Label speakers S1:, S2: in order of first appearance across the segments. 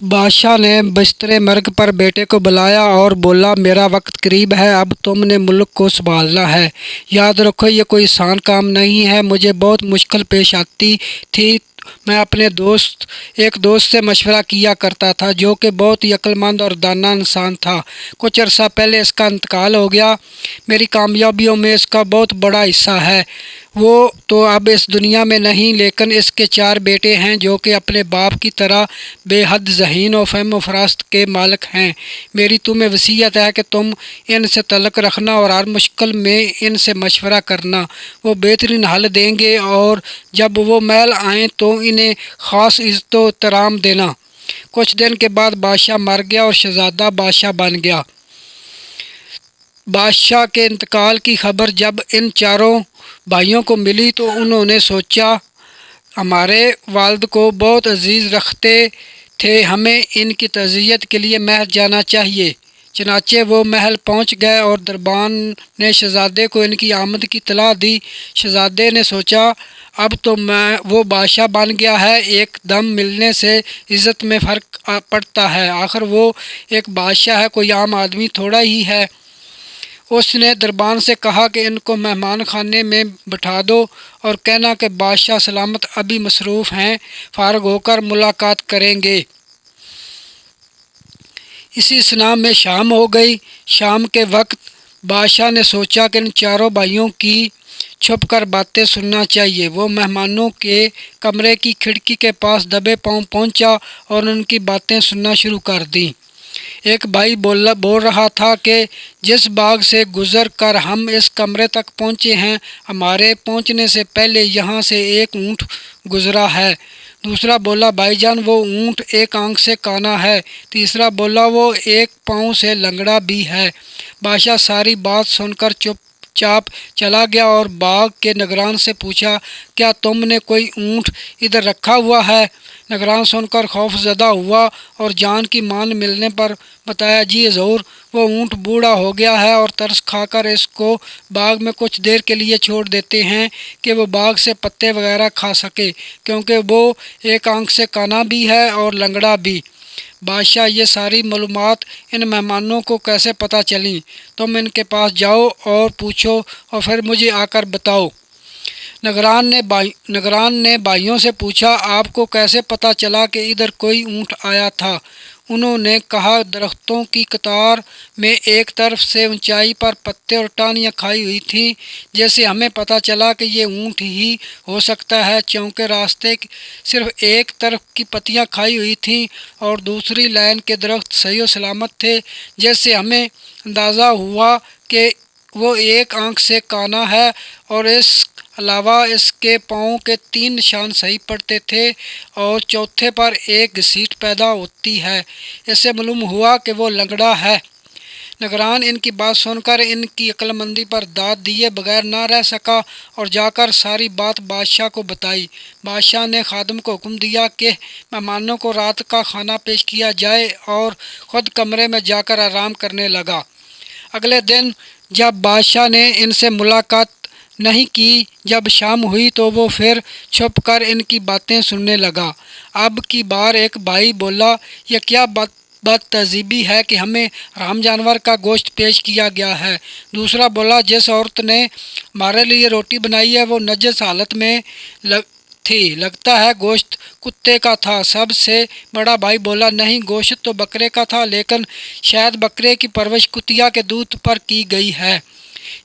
S1: بادشاہ نے بستر مرگ پر بیٹے کو بلایا اور بولا، میرا وقت قریب ہے، اب تم نے ملک کو سنبھالنا ہے۔ یاد رکھو یہ کوئی آسان کام نہیں ہے۔ مجھے بہت مشکل پیش آتی تھی۔ میں اپنے ایک دوست سے مشورہ کیا کرتا تھا جو کہ بہت ہی عقل مند اور دانا انسان تھا۔ کچھ عرصہ پہلے اس کا انتقال ہو گیا۔ میری کامیابیوں میں اس کا بہت بڑا حصہ ہے۔ وہ تو اب اس دنیا میں نہیں، لیکن اس کے 4 بیٹے ہیں جو کہ اپنے باپ کی طرح بے حد ذہین و فہم و فراست کے مالک ہیں۔ میری تمہیں وصیت ہے کہ تم ان سے تعلق رکھنا اور ہر مشکل میں ان سے مشورہ کرنا۔ وہ بہترین حل دیں گے، اور جب وہ محل آئیں تو انہیں خاص عزت و احترام دینا۔ کچھ دن کے بعد بادشاہ مر گیا اور شہزادہ بادشاہ بن گیا۔ بادشاہ کے انتقال کی خبر جب ان 4 بھائیوں کو ملی تو انہوں نے سوچا، ہمارے والد کو بہت عزیز رکھتے تھے، ہمیں ان کی تعزیت کے لیے محل جانا چاہیے۔ چنانچہ وہ محل پہنچ گئے اور دربان نے شہزادے کو ان کی آمد کی اطلاع دی۔ شہزادے نے سوچا، اب تو وہ بادشاہ بن گیا ہے، ایک دم ملنے سے عزت میں فرق پڑتا ہے، آخر وہ ایک بادشاہ ہے، کوئی عام آدمی تھوڑا ہی ہے۔ اس نے دربان سے کہا کہ ان کو مہمان خانے میں بٹھا دو اور کہنا کہ بادشاہ سلامت ابھی مصروف ہیں، فارغ ہو کر ملاقات کریں گے۔ اسی اثناء میں شام ہو گئی۔ شام کے وقت بادشاہ نے سوچا کہ ان 4 بھائیوں کی چھپ کر باتیں سننا چاہیے۔ وہ مہمانوں کے کمرے کی کھڑکی کے پاس دبے پاؤں پہنچا اور ان کی باتیں سننا شروع کر دیں۔ ایک بھائی بول رہا تھا کہ جس باغ سے گزر کر ہم اس کمرے تک پہنچے ہیں، ہمارے پہنچنے سے پہلے یہاں سے ایک اونٹ گزرا ہے۔ دوسرا بولا، بھائی جان وہ اونٹ ایک آنکھ سے کانا ہے۔ تیسرا بولا، وہ ایک پاؤں سے لنگڑا بھی ہے۔ بادشاہ ساری بات سن کر چپ چاپ چلا گیا اور باغ کے نگران سے پوچھا، کیا تم نے کوئی اونٹ ادھر رکھا ہوا ہے؟ نگران سن کر خوف زدہ ہوا اور جان کی مان ملنے پر بتایا، جی حضور، وہ اونٹ بوڑھا ہو گیا ہے اور ترس کھا کر اس کو باغ میں کچھ دیر کے لیے چھوڑ دیتے ہیں کہ وہ باغ سے پتے وغیرہ کھا سکے، کیونکہ وہ ایک آنکھ سے کانا بھی ہے اور لنگڑا بھی۔ بادشاہ، یہ ساری معلومات ان مہمانوں کو کیسے پتہ چلیں؟ تم ان کے پاس جاؤ اور پوچھو اور پھر مجھے آ کر بتاؤ۔ نگران نے بھائیوں سے پوچھا، آپ کو کیسے پتہ چلا کہ ادھر کوئی اونٹ آیا تھا؟ انہوں نے کہا، درختوں کی قطار میں ایک طرف سے اونچائی پر پتے اور ٹہنیاں کھائی ہوئی تھیں، جیسے ہمیں پتہ چلا کہ یہ اونٹ ہی ہو سکتا ہے، چونکہ راستے صرف ایک طرف کی پتیاں کھائی ہوئی تھیں اور دوسری لائن کے درخت صحیح و سلامت تھے، جیسے ہمیں اندازہ ہوا کہ وہ ایک آنکھ سے کانا ہے، اور اس علاوہ اس کے پاؤں کے 3 نشان صحیح پڑتے تھے اور چوتھے پر ایک گھسیٹ پیدا ہوتی ہے۔ اس سے معلوم ہوا کہ وہ لنگڑا ہے۔ نگران ان کی بات سن کر ان کی عقل مندی پر داد دیے بغیر نہ رہ سکا اور جا کر ساری بات بادشاہ کو بتائی۔ بادشاہ نے خادم کو حکم دیا کہ مہمانوں کو رات کا کھانا پیش کیا جائے اور خود کمرے میں جا کر آرام کرنے لگا۔ اگلے دن جب بادشاہ نے ان سے ملاقات نہیں کی، جب شام ہوئی تو وہ پھر چھپ کر ان کی باتیں سننے لگا۔ اب کی بار ایک بھائی بولا، یہ کیا بد تہذیبی ہے کہ ہمیں حرام جانور کا گوشت پیش کیا گیا ہے؟ دوسرا بولا، جس عورت نے ہمارے لیے روٹی بنائی ہے وہ نجس حالت میں تھی، لگتا ہے گوشت کتے کا تھا۔ سب سے بڑا بھائی بولا، نہیں، گوشت تو بکرے کا تھا، لیکن شاید بکرے کی پرورش کتیا کے دودھ پر کی گئی ہے۔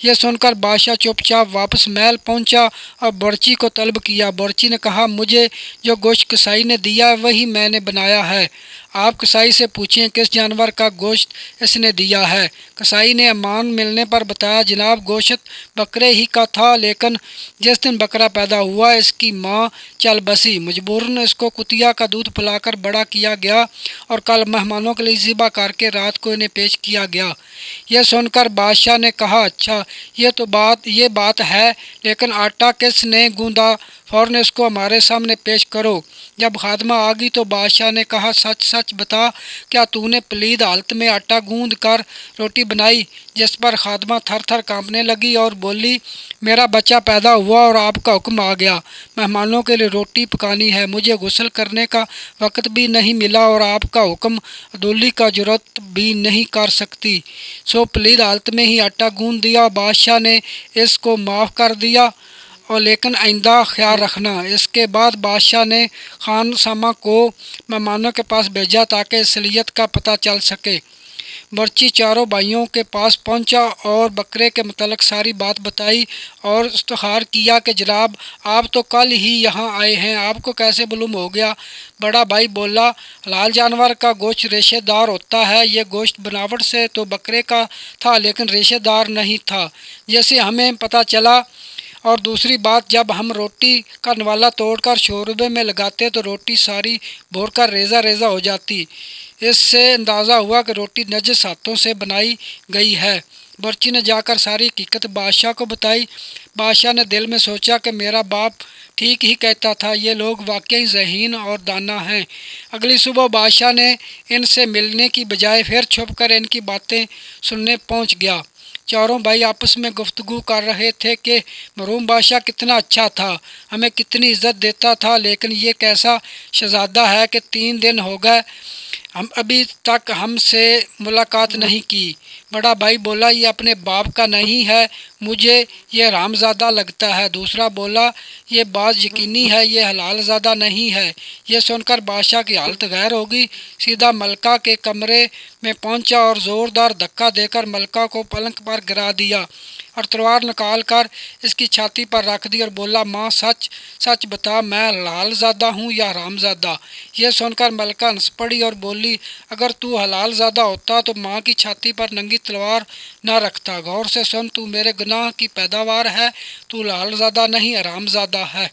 S1: یہ سن کر بادشاہ چپ چاپ واپس محل پہنچا اور بورچی کو طلب کیا۔ بورچی نے کہا، مجھے جو گوشت کسائی نے دیا وہی میں نے بنایا ہے، آپ کسائی سے پوچھیں کس جانور کا گوشت اس نے دیا ہے۔ کسائی نے امان ملنے پر بتایا، جناب گوشت بکرے ہی کا تھا، لیکن جس دن بکرا پیدا ہوا اس کی ماں چل بسی، مجبوراً اس کو کتیا کا دودھ پلا کر بڑا کیا گیا اور کل مہمانوں کے لیے ذبح کر کے رات کو انہیں پیش کیا گیا۔ یہ سن کر بادشاہ نے کہا، اچھا، پوچھا یہ بات ہے، لیکن آٹا کس نے گوندا؟ فوراً اس کو ہمارے سامنے پیش کرو۔ جب خادمہ آ گئی تو بادشاہ نے کہا، سچ سچ بتا، کیا تو نے پلید حالت میں آٹا گوندھ کر روٹی بنائی؟ جس پر خادمہ تھر تھر کانپنے لگی اور بولی، میرا بچہ پیدا ہوا اور آپ کا حکم آ گیا، مہمانوں کے لیے روٹی پکانی ہے، مجھے غسل کرنے کا وقت بھی نہیں ملا اور آپ کا حکم عدولی کا جرات بھی نہیں کر سکتی، سو پلید حالت میں ہی آٹا گوندھ دیا۔ بادشاہ نے اس کو معاف کر دیا، اور لیکن آئندہ خیال رکھنا۔ اس کے بعد بادشاہ نے خان سامہ کو مہمانوں کے پاس بھیجا تاکہ اصلیت کا پتہ چل سکے۔ مرچی چاروں بھائیوں کے پاس پہنچا اور بکرے کے متعلق ساری بات بتائی اور استخار کیا کہ جناب، آپ تو کل ہی یہاں آئے ہیں، آپ کو کیسے معلوم ہو گیا؟ بڑا بھائی بولا، حلال جانور کا گوشت ریشے دار ہوتا ہے، یہ گوشت بناوٹ سے تو بکرے کا تھا لیکن ریشے دار نہیں تھا، جیسے ہمیں پتہ چلا۔ اور دوسری بات، جب ہم روٹی کا نوالا توڑ کر شوربے میں لگاتے تو روٹی ساری بھور کر ریزہ ریزہ ہو جاتی، اس سے اندازہ ہوا کہ روٹی نجس ہاتھوں سے بنائی گئی ہے۔ برچی نے جا کر ساری حقیقت بادشاہ کو بتائی۔ بادشاہ نے دل میں سوچا کہ میرا باپ ٹھیک ہی کہتا تھا، یہ لوگ واقعی ذہین اور دانا ہیں۔ اگلی صبح بادشاہ نے ان سے ملنے کی بجائے پھر چھپ کر ان کی باتیں سننے پہنچ گیا۔ چاروں بھائی آپس میں گفتگو کر رہے تھے کہ مرحوم بادشاہ کتنا اچھا تھا، ہمیں کتنی عزت دیتا تھا، لیکن یہ کیسا شہزادہ ہے کہ 3 دن ہو گئے ابھی تک ہم سے ملاقات نہیں کی۔ بڑا بھائی بولا، یہ اپنے باپ کا نہیں ہے، مجھے یہ حرامزادہ لگتا ہے۔ دوسرا بولا، یہ بات یقینی ہے، یہ حلال زادہ نہیں ہے۔ یہ سن کر بادشاہ کی حالت غیر ہو گئی، سیدھا ملکہ کے کمرے میں پہنچا اور زوردار دھکا دے کر ملکہ کو پلنگ پر گرا دیا اور تلوار نکال کر اس کی چھاتی پر رکھ دی اور بولا، ماں سچ سچ بتا، میں حلال زادہ ہوں یا حرام زادہ؟ یہ سن کر ملکہ ہنس پڑی اور بولی، اگر تو حلال زادہ ہوتا تو ماں کی چھاتی پر ننگی تلوار نہ رکھتا۔ غور سے سن، تو میرے گناہ کی پیداوار ہے، تو حلال زادہ نہیں حرام زادہ ہے۔